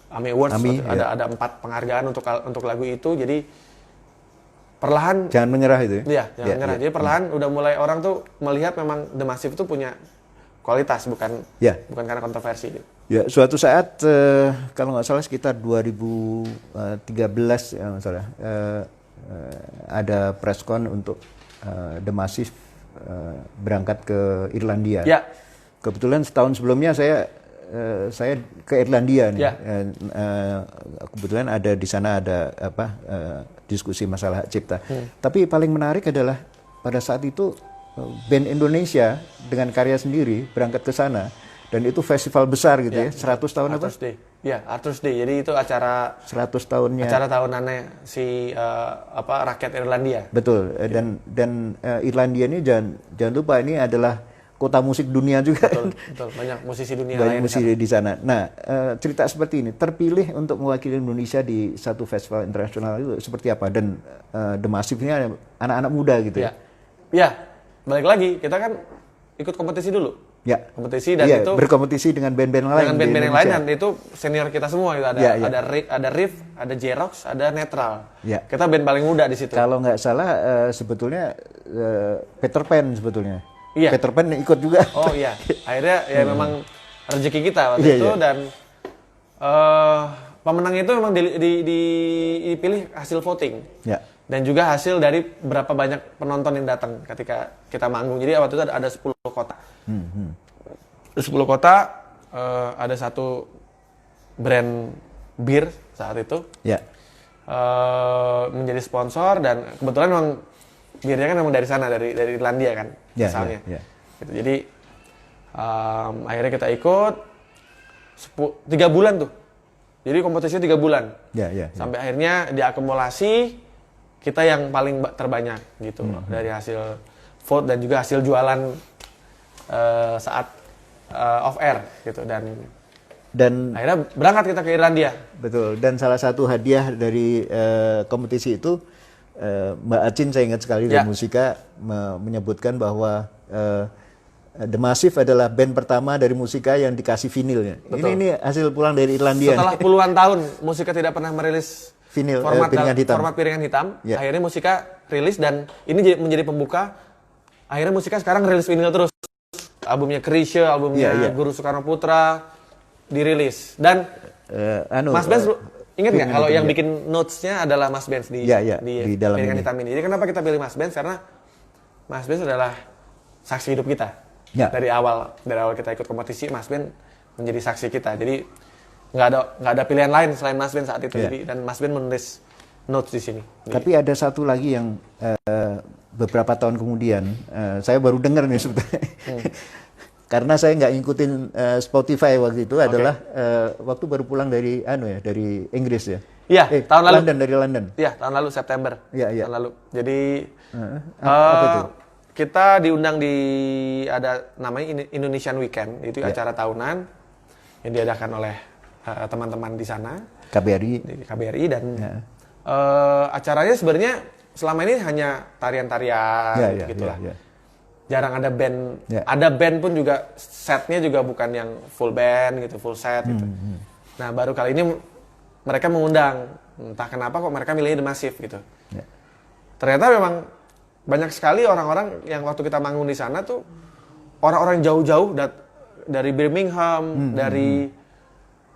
AMI Awards. Ada 4 penghargaan untuk lagu itu. Jadi perlahan Jangan Menyerah itu. Jangan Menyerah. Jadi perlahan udah mulai orang tuh melihat memang The Massive itu punya kualitas, bukan karena kontroversi. Suatu saat kalau nggak salah sekitar 2013 ya nggak salah, ada preskon untuk The Massive berangkat ke Irlandia. Kebetulan setahun sebelumnya saya ke Irlandia nih. Kebetulan ada di sana ada diskusi masalah hak cipta. Tapi paling menarik adalah pada saat itu band Indonesia dengan karya sendiri berangkat ke sana, dan itu festival besar gitu ya. 100 tahun Arthur's Day. Arthur's Day. Jadi itu acara 100 tahunnya. Acara tahunannya si rakyat Irlandia. Betul. Dan Irlandia ini jangan lupa ini adalah kota musik dunia juga. Betul. Banyak musisi dunia lain musisi di sana. Nah, cerita seperti ini terpilih untuk mewakili Indonesia di satu festival internasional itu seperti apa? Dan The Massive ini ada anak-anak muda gitu ya. Balik lagi, kita kan ikut kompetisi dulu. Kompetisi dan itu berkompetisi dengan band-band lain. Dengan band-band yang lain, dan itu senior kita semua gitu. Ada Riff, ada Jerox, ada Netral. Kita band paling muda di situ. Kalau nggak salah sebetulnya Peter Pan sebetulnya. Peter Pan ikut juga. Akhirnya memang rezeki kita waktu itu. Dan pemenang itu memang dipilih hasil voting. Dan juga hasil dari berapa banyak penonton yang datang ketika kita manggung. Jadi waktu itu ada 10 kota. 10 kota, ada satu brand bir saat itu menjadi sponsor, dan kebetulan memang birnya kan memang dari sana, dari Irlandia kan misalnya. Gitu. Jadi akhirnya kita ikut 3 bulan tuh. Jadi kompetisinya 3 bulan. Sampai akhirnya diakumulasi kita yang paling terbanyak gitu dari hasil vote dan juga hasil jualan saat off air gitu, dan akhirnya berangkat kita ke Irlandia. Betul. Dan salah satu hadiah dari kompetisi itu, Mbak Acin saya ingat sekali dari Musika menyebutkan bahwa The Massive adalah band pertama dari Musika yang dikasih vinilnya. Ini hasil pulang dari Irlandia. Setelah puluhan tahun Musika tidak pernah merilis vinil format piringan hitam. Akhirnya Musika rilis, dan ini menjadi pembuka. Akhirnya Musika sekarang rilis vinil terus. Albumnya Krisye, albumnya Guru Soekarno Putra, dirilis. Dan Mas Benz ingat nggak kalau yang bikin notes-nya adalah Mas Benz di dalam Piringan Hitam ini. Jadi kenapa kita pilih Mas Benz? Karena Mas Benz adalah saksi hidup kita. Dari awal kita ikut kompetisi, Mas Benz menjadi saksi kita. Jadi nggak ada pilihan lain selain Mas Benz saat itu. Jadi, dan Mas Benz menulis notes di sini. Tapi ada satu lagi yang beberapa tahun kemudian saya baru dengar nih sebetulnya. Karena saya nggak ngikutin Spotify waktu itu adalah waktu baru pulang dari dari Inggris ya. Iya, tahun lalu. Dari London. Iya, tahun lalu September. Iya. Tahun lalu. Jadi kita diundang di ada namanya Indonesian Weekend, itu acara tahunan yang diadakan oleh teman-teman di sana. KBRI dan acaranya sebenarnya selama ini hanya tarian-tarian gitulah. Jarang ada band. Ada band pun juga setnya juga bukan yang full band gitu, full set gitu. Nah, baru kali ini mereka mengundang. Entah kenapa kok mereka milih The Massive gitu. Ternyata memang banyak sekali orang-orang yang waktu kita manggung di sana tuh orang-orang jauh-jauh dari Birmingham, dari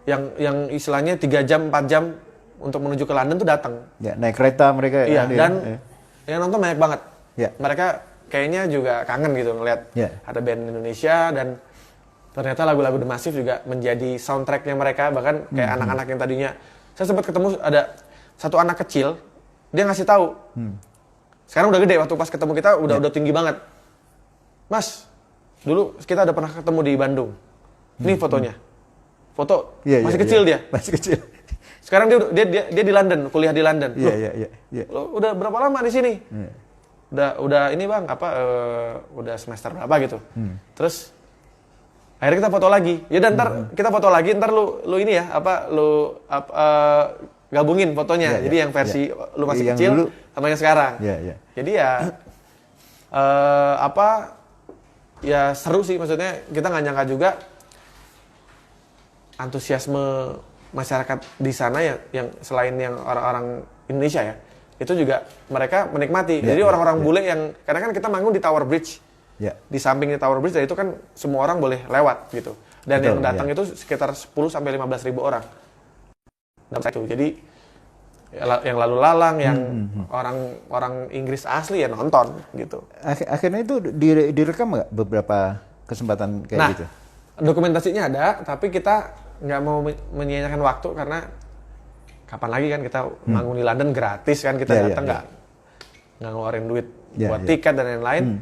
yang istilahnya 3 jam, 4 jam untuk menuju ke London tuh datang. Naik kereta mereka. Iya, dan yang nonton banyak banget. Mereka kayaknya juga kangen gitu ngeliat ada band Indonesia, dan ternyata lagu-lagu The Massive juga menjadi soundtracknya mereka. Bahkan kayak anak-anak yang tadinya, saya sempat ketemu ada satu anak kecil, dia ngasih tahu. Sekarang udah gede, waktu pas ketemu kita udah tinggi banget. Mas, dulu kita udah pernah ketemu di Bandung. Ini fotonya. Foto masih kecil dia. Masih kecil. Sekarang dia di London, kuliah di London. Lo udah berapa lama di sini? Udah ini bang udah semester berapa gitu. Terus akhirnya kita foto lagi. Ya dan ntar kita foto lagi, ntar lu ini ya gabungin fotonya. Jadi yang versi lu masih kecil dulu sama yang sekarang. Jadi ya seru sih, maksudnya kita nggak nyangka juga antusiasme masyarakat di sana yang selain yang orang-orang Indonesia ya, itu juga mereka menikmati. Jadi orang-orang bule yang karena kan kita manggung di Tower Bridge, di sampingnya Tower Bridge, dan itu kan semua orang boleh lewat gitu. Dan yang datang itu sekitar 10 sampai 15 ribu orang. Jadi yang lalu lalang, yang orang Inggris asli ya nonton gitu. Akhirnya itu direkam nggak beberapa kesempatan kayak gitu? Dokumentasinya ada, tapi kita nggak mau menyia-nyiakan waktu karena kapan lagi kan kita manggung di London gratis kan, kita datang nggak ngeluarin duit buat tiket dan lain-lain.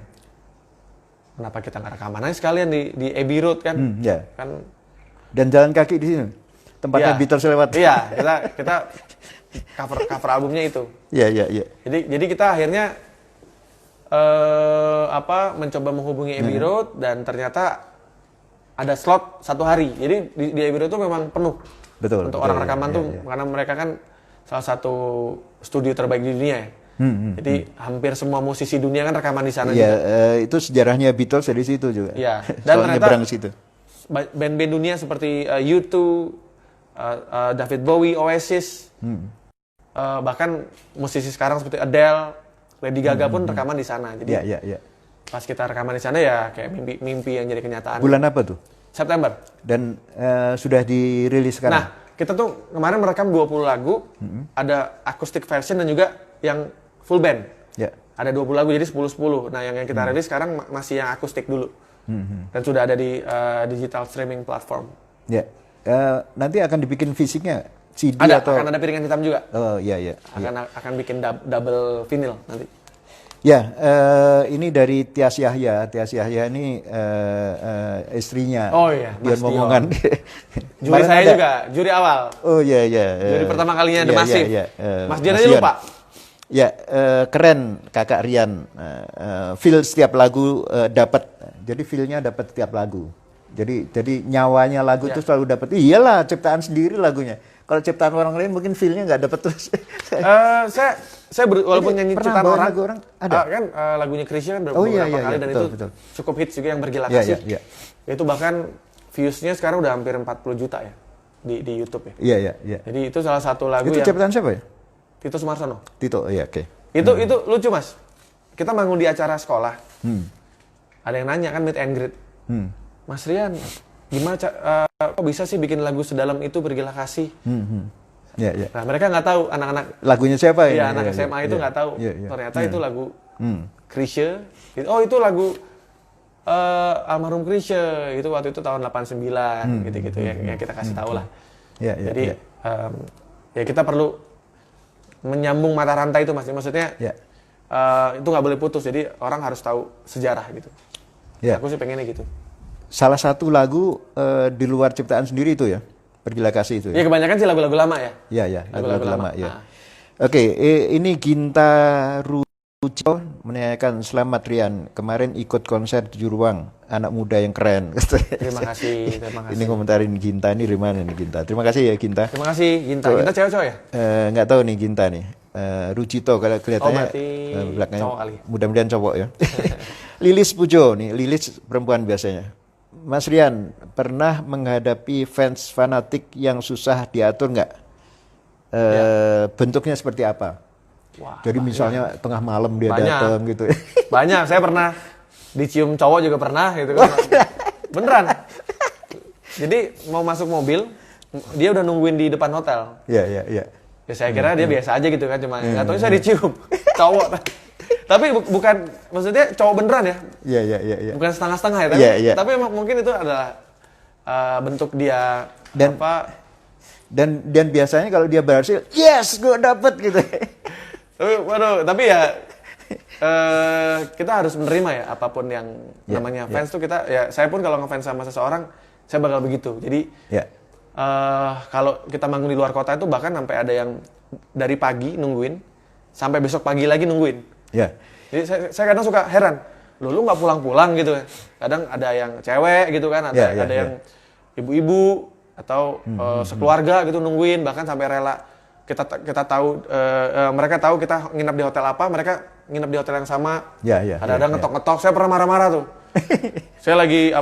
Kenapa kita nggak rekaman aja sekalian di Abbey Road kan? Kan dan jalan kaki di sini tempatnya Beatles lewat. Iya, kita cover albumnya itu. Jadi kita akhirnya mencoba menghubungi Abbey Road, dan ternyata ada slot 1 hari. Jadi di Abbey Road itu memang penuh. Untuk orang rekaman tuh karena mereka kan salah satu studio terbaik di dunia ya. Jadi hampir semua musisi dunia kan rekaman di sana juga. Itu sejarahnya Beatles dari situ juga. Dan ternyata band-band dunia seperti U2, David Bowie, Oasis, bahkan musisi sekarang seperti Adele, Lady Gaga pun rekaman di sana. Jadi pas kita rekaman di sana ya kayak mimpi yang jadi kenyataan. Bulan apa tuh? September. Dan sudah dirilis sekarang? Nah, kita tuh kemarin merekam 20 lagu, ada acoustic version dan juga yang full band. Ada 20 lagu, jadi 10-10. Nah, yang kita rilis sekarang masih yang akustik dulu. Dan sudah ada di digital streaming platform. Nanti akan dibikin fisiknya? CD atau? Akan ada Piringan Hitam juga. Akan bikin double vinyl nanti. Ini dari Tias Yahya. Tias Yahya ini istrinya. Dion Momongan. Juri saya juga, juri awal. Juri pertama kalinya The Massive. Mas Dion aja lupa. Keren kakak Rian. Feel setiap lagu dapat. Jadi feel-nya dapat setiap lagu. Jadi nyawanya lagu itu selalu dapat. Iyalah, ciptaan sendiri lagunya. Kalau ciptaan orang lain mungkin feel-nya nggak dapat terus. Saya walaupun nyanyi ciptaan orang ada kan lagunya Krisya kan beberapa kali dan itu cukup hits juga yang Bergila Kasih. Itu bahkan views-nya sekarang udah hampir 40 juta ya di YouTube ya. Jadi itu salah satu lagu itu ciptaan siapa ya? Tito Sumarsono. Tito, oke. Itu lucu Mas. Kita manggung di acara sekolah. Ada yang nanya kan meet and greet. Mas Rian, gimana kok bisa sih bikin lagu sedalam itu Pergilah Kasih. Nah mereka nggak tahu anak-anak lagunya siapa ya? Iya anak SMA itu nggak tahu. Ternyata itu lagu Chrisye. Oh itu lagu almarhum Chrisye. Itu waktu itu tahun 89 gitu-gitu yang kita kasih tahu lah. Jadi ya kita perlu menyambung mata rantai itu Mas. Maksudnya itu nggak boleh putus. Jadi orang harus tahu sejarah gitu. Aku sih pengennya gitu. Salah satu lagu di luar ciptaan sendiri itu ya, Pergilah Kasih itu. Iya kebanyakan sih lagu-lagu lama ya. Iya, lagu-lagu lama ya. Oke, ini Ginta Rucito menanyakan, selamat Rian, kemarin ikut konser 7 Ruang, anak muda yang keren. Terima kasih. Ini komentarin Ginta, ini dari mana nih Ginta? Terima kasih ya Ginta. Terima kasih Ginta. Ginta cewek-cewek ya? Nggak tahu nih Ginta nih. Rucito kalau kelihatannya belakangnya cowok kali. Mudah-mudahan cowok ya. Lilis Pujo nih, Lilis perempuan biasanya. Mas Rian, pernah menghadapi fans fanatik yang susah diatur nggak? Bentuknya seperti apa? Wah, jadi misalnya tengah malam dia datang gitu. Banyak, saya pernah dicium cowok juga pernah gitu kan. Beneran. Jadi mau masuk mobil, dia udah nungguin di depan hotel. Iya. Ya saya kira dia biasa aja gitu kan, cuma nggak tahu saya dicium cowok. Tapi bukan, maksudnya cowok beneran ya? Iya. Bukan setengah-setengah ya, tapi emang mungkin itu adalah bentuk dia dan biasanya kalau dia berhasil, yes, gue dapet gitu. Tapi ya kita harus menerima ya apapun yang namanya fans tuh kita ya. Saya pun kalau ngefans sama seseorang, saya bakal begitu. Jadi kalau kita manggung di luar kota itu bahkan sampai ada yang dari pagi nungguin sampai besok pagi lagi nungguin. Jadi saya kadang suka heran, lu nggak pulang-pulang gitu. Kadang ada yang cewek gitu kan, ada yang ibu-ibu atau sekeluarga gitu nungguin, bahkan sampai rela kita tahu mereka tahu kita nginep di hotel apa, mereka nginep di hotel yang sama. Ada ngetok-ngetok, saya pernah marah-marah tuh. Saya lagi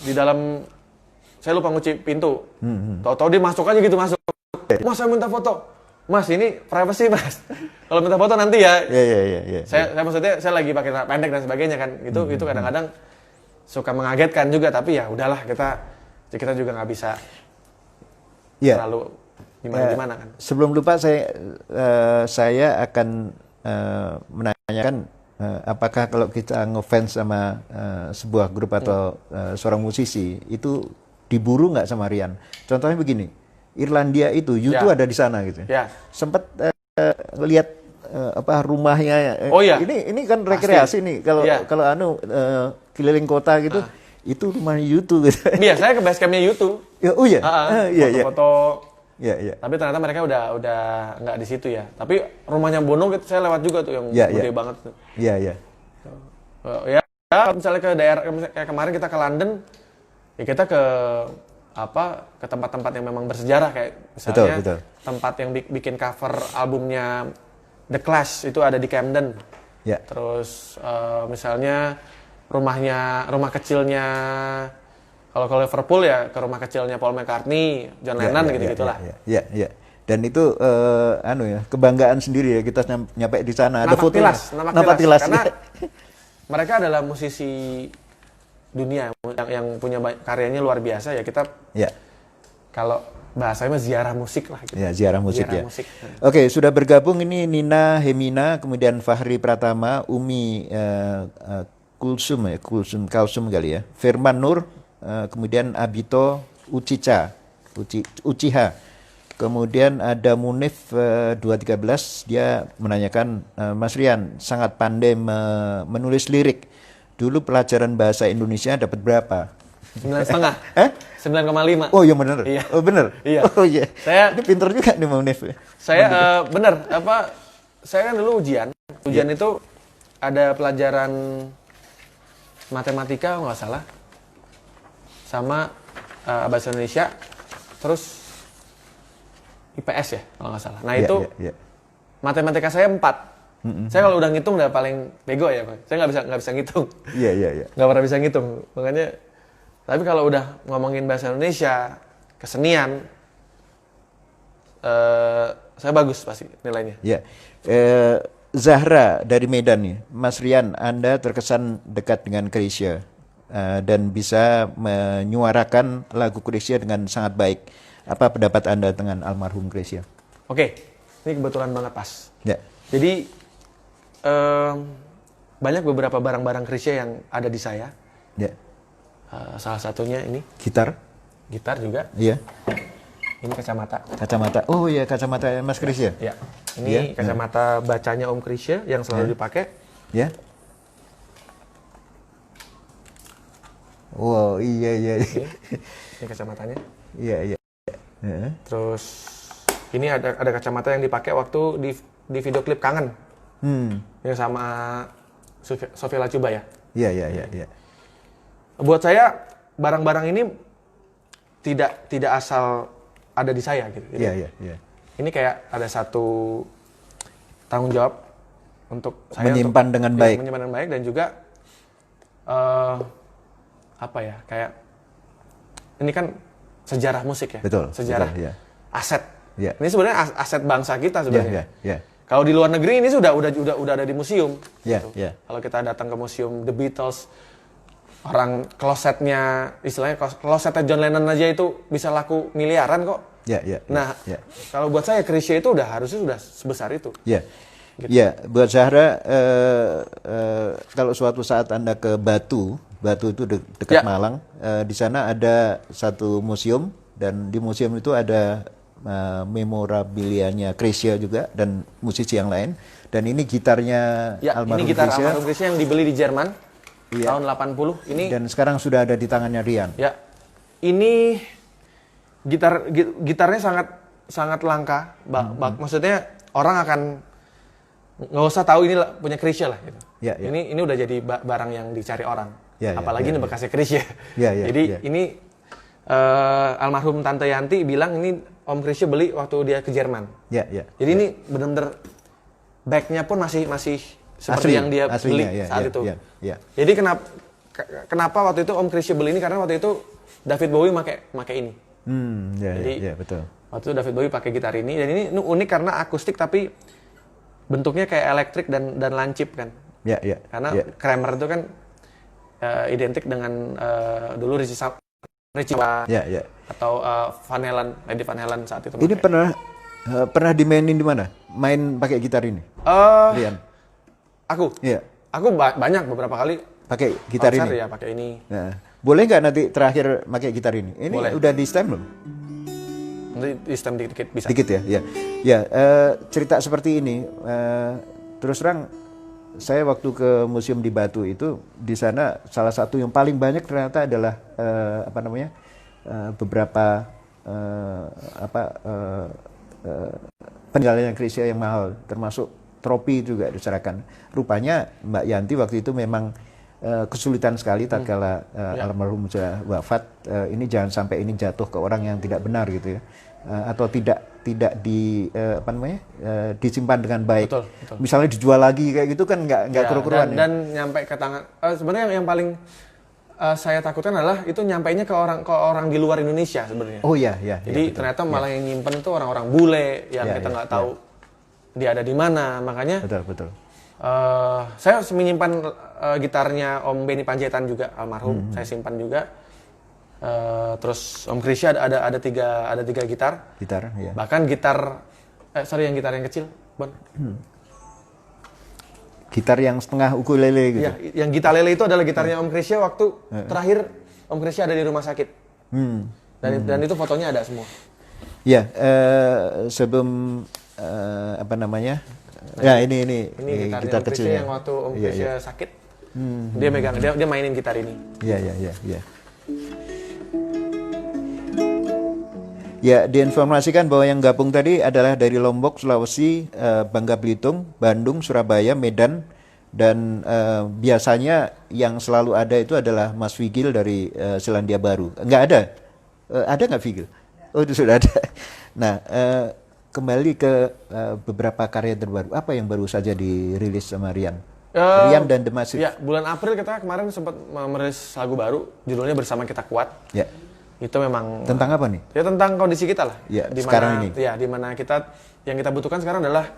di dalam, saya lupa ngunci pintu. Tahu-tahu dia masuk aja gitu, masuk. Mas, saya minta foto. Mas, ini privacy Mas. Kalau minta foto nanti ya. Iya. Saya maksudnya saya lagi pakai pendek dan sebagainya kan. Itu kadang-kadang suka mengagetkan juga, tapi ya udahlah, kita juga nggak bisa terlalu gimana kan. Sebelum lupa saya akan menanyakan apakah kalau kita ngefans sama sebuah grup atau seorang musisi itu diburu nggak sama Rian? Contohnya begini. Irlandia itu, U2 ada di sana gitu. Sempat lihat rumahnya. Ini kan rekreasi nih. Kalau keliling kota gitu, itu rumah U2 gitu. Iya, saya ke base campnya U2. Iya. Foto-foto. Iya. Tapi ternyata mereka udah nggak di situ ya. Tapi rumahnya Bono gitu, saya lewat juga tuh yang gede banget tuh. Iya. Misalnya ke daerah kayak kemarin kita ke London, ya kita ke tempat-tempat yang memang bersejarah, kayak misalnya betul. tempat yang bikin cover albumnya The Clash itu ada di Camden. Terus misalnya rumah kecilnya, kalau Liverpool ya ke rumah kecilnya Paul McCartney, John Lennon gitu-gitulah. Iya. Dan itu kebanggaan sendiri ya kita nyampe di sana. Ada foto Napak tilas. Karena mereka adalah musisi dunia yang punya karyanya luar biasa ya. Kita kalau bahasanya ziarah musik lah gitu. Ziarah musik. Oke, sudah bergabung ini Nina Hemina, kemudian Fahri Pratama, Umi Kulsum kali ya, Firman Nur, kemudian Abito Uchiha, kemudian ada Munif 213, dia menanyakan, Mas Rian sangat pandai menulis lirik. Dulu pelajaran bahasa Indonesia dapat berapa? 9,5. 9,5. Oh iya benar. Iya. Oh benar. Iya. Oh iya. Saya ini pinter juga nih Mau Nef. Saya benar. Saya kan dulu ujian itu ada pelajaran matematika nggak salah, sama bahasa Indonesia, terus IPS ya kalau nggak salah. Nah itu matematika saya 4. Saya kalau udah ngitung udah paling bego ya, Pak. Saya nggak bisa ngitung. Iya. Nggak pernah bisa ngitung, makanya. Tapi kalau udah ngomongin bahasa Indonesia, kesenian, saya bagus pasti nilainya. Iya. Zahra dari Medan nih, Mas Rian, Anda terkesan dekat dengan Chrisye. dan bisa menyuarakan lagu Chrisye dengan sangat baik. Apa pendapat Anda dengan almarhum Chrisye? Oke, ini kebetulan banget pas. Ya. Jadi banyak beberapa barang-barang Chrisye yang ada di saya. Ya. Salah satunya ini. Gitar juga. Iya. Ini kacamata. Oh iya, kacamata Mas Chrisye. Ya. Ini kacamata bacanya Om Chrisye yang selalu dipakai. Ya. Wow, iya. Ini kacamatanya. Iya. Terus ini ada kacamata yang dipakai waktu di video klip Kangen. Yang sama Sofia Lacuba ya. Iya. Buat saya barang-barang ini tidak asal ada di saya gitu. Iya. Ini kayak ada satu tanggung jawab untuk saya menyimpan dengan baik. Menyimpan dengan baik dan juga kayak ini kan sejarah musik ya. Betul. Sejarah betul, aset. Ya. Ini sebenarnya aset bangsa kita sebenarnya. Ya. Kalau di luar negeri ini sudah ada di museum. Ya. Kalau kita datang ke museum The Beatles, orang klosetnya John Lennon aja itu bisa laku miliaran kok. Ya. Nah, kalau buat saya Chrisye itu harusnya sudah sebesar itu. Ya. Gitu. Ya, buat Zahra, kalau suatu saat Anda ke Batu itu dekat Malang, di sana ada satu museum dan di museum itu ada memorabilianya Chrisye juga dan musisi yang lain. Dan ini gitarnya almarhum ini gitar Chrisye. Almarhum Chrisye yang dibeli di Jerman tahun 80. Ini dan sekarang sudah ada di tangannya Rian. Ya, ini gitarnya sangat langka. Maksudnya orang akan nggak usah tahu ini punya Chrisye lah gitu. Ini udah jadi barang yang dicari orang. Apalagi ini bekasnya Chrisye. Jadi ini almarhum Tante Yanti bilang ini Om Chrisye beli waktu dia ke Jerman. Jadi ini benar-benar backnya pun masih seperti yang dia beli saat itu. Jadi kenapa waktu itu Om Chrisye beli ini, karena waktu itu David Bowie pakai ini. Jadi betul. Waktu itu David Bowie pakai gitar ini, dan ini unik karena akustik tapi bentuknya kayak elektrik dan lancip kan. Karena Kramer itu kan identik dengan dulu Richie atau Van Halen, Eddie Van Halen saat itu. Ini pernah dimainin di mana? Main pakai gitar ini? Rian. Aku banyak beberapa kali pakai gitar ini. Ya, pakai ini. Nah, boleh nggak nanti terakhir pakai gitar ini? Ini boleh. Udah di stem belum? Nanti di stem dikit bisa. Dikit ya. Cerita seperti ini. Terus terang, saya waktu ke museum di Batu itu, di sana salah satu yang paling banyak ternyata adalah beberapa penilaian Chrisye yang mahal, termasuk tropi juga diserahkan. Rupanya Mbak Yanti waktu itu memang kesulitan sekali tatkala almarhum sudah wafat. Ini jangan sampai ini jatuh ke orang yang tidak benar gitu ya, atau tidak disimpan dengan baik. Betul. Misalnya dijual lagi kayak gitu kan nggak keru-keruan. Dan nyampe ke tangan. Sebenarnya yang paling saya takutkan adalah itu nyampainya ke orang di luar Indonesia sebenarnya. Oh iya. Jadi ternyata malah yang nyimpen itu orang-orang bule yang kita nggak tahu dia ada di mana. Makanya. Betul. Saya menyimpan gitarnya Om Benny Panjaitan juga almarhum. Saya simpan juga. Terus Om Chrisye ada tiga gitar. Bahkan yang gitar yang kecil, Bon. Gitar yang setengah ukulele gitu. Iya, yang gitar lele itu adalah gitarnya Om Chrisye waktu terakhir Om Chrisye ada di rumah sakit. Dan itu fotonya ada semua. Ya, sebelum ini gitar kecilnya yang waktu Om Chrisye sakit. Dia megang, dia mainin gitar ini. Iya. Ya, diinformasikan bahwa yang gabung tadi adalah dari Lombok, Sulawesi, Bangka Belitung, Bandung, Surabaya, Medan, dan biasanya yang selalu ada itu adalah Mas Vigil dari Selandia Baru. Nggak ada? Ada nggak Vigil? Oh, itu sudah ada. Nah, kembali ke beberapa karya terbaru. Apa yang baru saja dirilis sama Rian? Rian dan The Massive. Ya, bulan April kita kemarin sempat merilis lagu baru, judulnya Bersama Kita Kuat. Ya. Itu memang tentang apa nih? Ya tentang kondisi kita lah. Ya, sekarang ini. Ya, di mana yang kita butuhkan sekarang adalah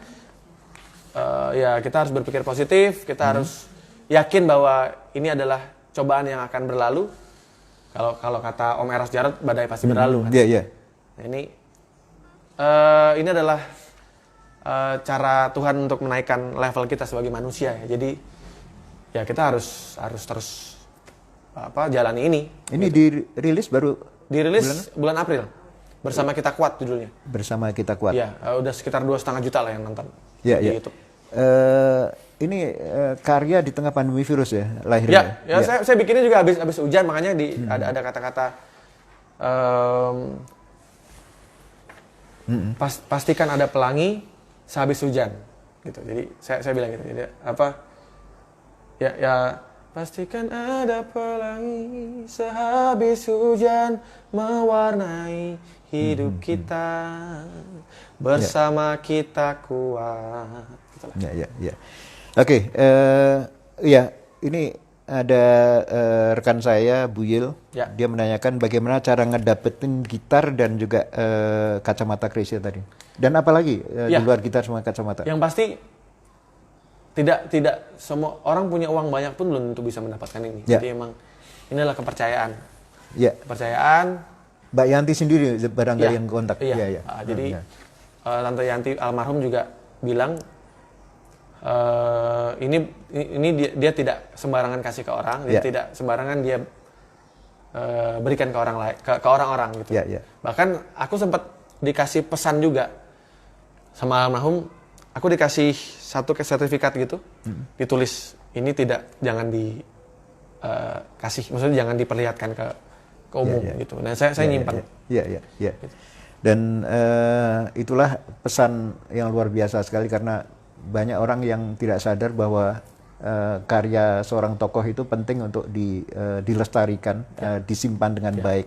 kita harus berpikir positif, kita harus yakin bahwa ini adalah cobaan yang akan berlalu. Kalau kata Om Eros Jarot, badai pasti berlalu kan. Iya. Nah, ini adalah cara Tuhan untuk menaikkan level kita sebagai manusia ya. Jadi ya kita harus terus jalani ini. Ini gitu. Dirilis bulan April. Bersama Kita Kuat judulnya. Bersama Kita Kuat. Ya, udah sekitar 2,5 juta lah yang nonton di YouTube. Ini karya di tengah pandemi virus ya lahirnya. Ya. Saya bikinnya juga habis hujan, makanya ada kata-kata pastikan ada pelangi sehabis hujan gitu. Jadi saya bilang gitu. Jadi ya pastikan ada pelangi sehabis hujan mewarnai hidup kita, bersama kita kuat. Ya. Oke, ini ada rekan saya, Buyil. Ya. Dia menanyakan bagaimana cara ngedapetin gitar dan juga kacamata Krisya tadi. Dan apalagi di luar gitar sama kacamata. Yang pasti tidak semua orang punya uang banyak pun belum tentu bisa mendapatkan ini. Ya. Jadi emang inilah kepercayaan. Ya. Kepercayaan. Mbak Yanti sendiri barangkali yang kontak. Iya. Jadi Tante Yanti almarhum juga bilang ini dia tidak sembarangan kasih ke orang, dia tidak sembarangan dia berikan ke orang lain, ke orang-orang gitu. Bahkan aku sempat dikasih pesan juga sama almarhum, aku dikasih satu sertifikat gitu, ditulis ini jangan dikasih, maksudnya jangan diperlihatkan ke umum gitu. Nah saya nyimpan. Iya. Dan itulah pesan yang luar biasa sekali karena banyak orang yang tidak sadar bahwa karya seorang tokoh itu penting untuk dilestarikan, disimpan dengan baik.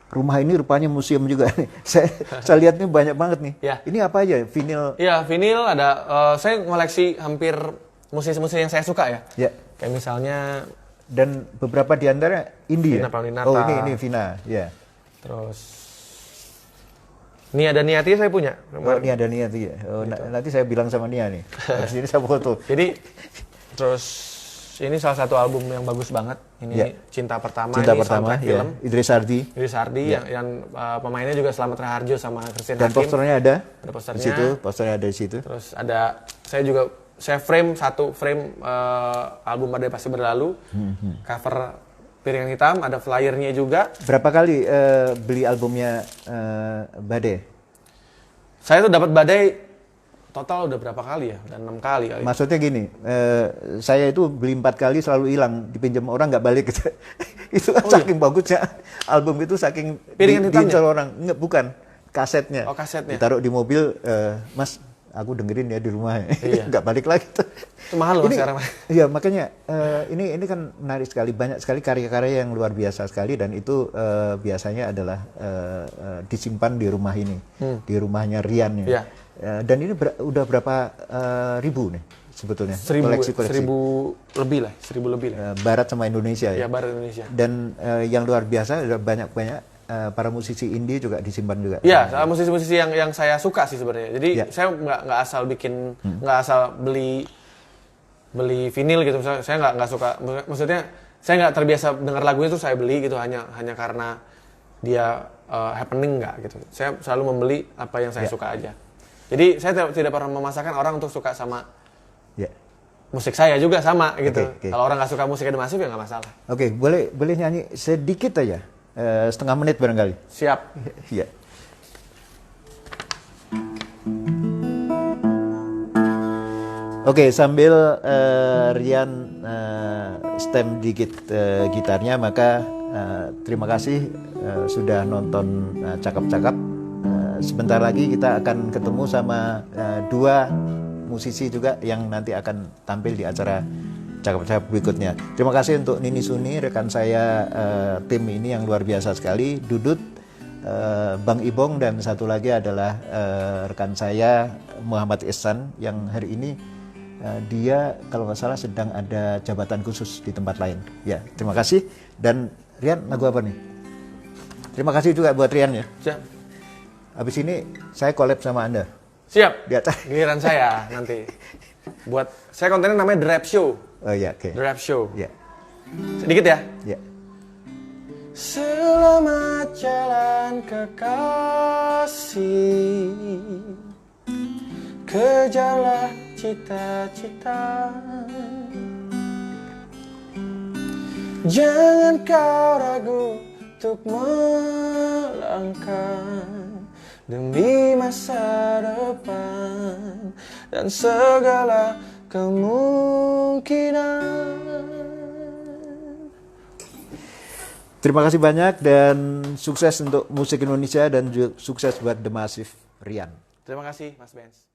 Rumah ini rupanya museum juga nih. Saya lihat ini banyak banget nih. Ya. Ini apa aja? Vinil? Iya, vinil ada. Saya ngoleksi hampir musisi-musisi yang saya suka ya. Kayak misalnya. Dan beberapa di antara indie Vina ya? Paulinata. Oh ini Vina, ya. Terus Nia dan Niati saya punya. Nia dan Niati ya. Oh, gitu. Nanti saya bilang sama Nia nih. Habis ini saya foto. Jadi terus ini salah satu album yang bagus banget. Ini Cinta Pertama. Cinta ini Pertama. Film. Idris Sardi. yang pemainnya juga Slamet Raharjo sama Christine Dan Hakim. posternya ada. Ada posternya. Di situ. Posternya ada di situ. Terus ada saya satu frame album Badai Pasti Berlalu. Cover piringan hitam, ada flyernya juga. Berapa kali beli albumnya Badai? Saya tuh dapat Badai total udah berapa kali ya? Udah 6 kali. Maksudnya gini, saya itu beli 4 kali selalu hilang, dipinjam orang nggak balik gitu. Itu saking bagusnya album itu, saking diincar orang. Enggak, bukan, kasetnya. Oh, kasetnya. Ditaruh di mobil, Mas, aku dengerin ya di rumah. Nggak balik lagi tuh. Itu mahal loh sekarang. Iya, makanya ini kan menarik sekali, banyak sekali karya-karya yang luar biasa sekali, dan itu biasanya adalah disimpan di rumah ini, di rumahnya Rian ya. Dan ini udah berapa ribu nih sebetulnya? 1000 lebih lah. Barat sama Indonesia ya? Ya, Barat Indonesia. Dan yang luar biasa, banyak para musisi indie juga disimpan juga. Iya, musisi-musisi yang saya suka sih sebenarnya. Jadi saya nggak asal bikin, nggak asal beli vinil gitu. Saya nggak suka, maksudnya saya nggak terbiasa dengar lagunya tuh saya beli gitu hanya karena dia happening nggak gitu. Saya selalu membeli apa yang saya suka aja. Jadi saya tidak pernah memaksakan orang untuk suka sama musik saya juga sama gitu. Kalau orang nggak suka musik Eda Masif ya nggak masalah. Oke, boleh nyanyi sedikit aja, setengah menit barangkali. Siap. Iya. Oke, sambil Rian stem dikit gitarnya, maka terima kasih sudah nonton Cakap-Cakap. Sebentar lagi kita akan ketemu sama dua musisi juga yang nanti akan tampil di acara Cakap-Cakap berikutnya. Terima kasih untuk Nini Suni, rekan saya tim ini yang luar biasa sekali, Dudut, Bang Ibong, dan satu lagi adalah rekan saya Muhammad Ihsan yang hari ini dia kalau nggak salah sedang ada jabatan khusus di tempat lain. Ya, terima kasih. Dan Rian, lagu apa nih? Terima kasih juga buat Rian ya. Siap. Habis ini saya collab sama Anda. Siap. Di atas. Giliran saya nanti. Buat saya kontennya namanya The Rap Show. Oh iya, oke. The Rap Show. Ya. Sedikit ya. Ya. Selamat jalan kekasih, kejarlah cita-cita. Jangan kau ragu untuk melangkah demi masa depan dan segala kemungkinan. Terima kasih banyak dan sukses untuk musik Indonesia dan juga sukses buat The Massive Rian. Terima kasih Mas Benz.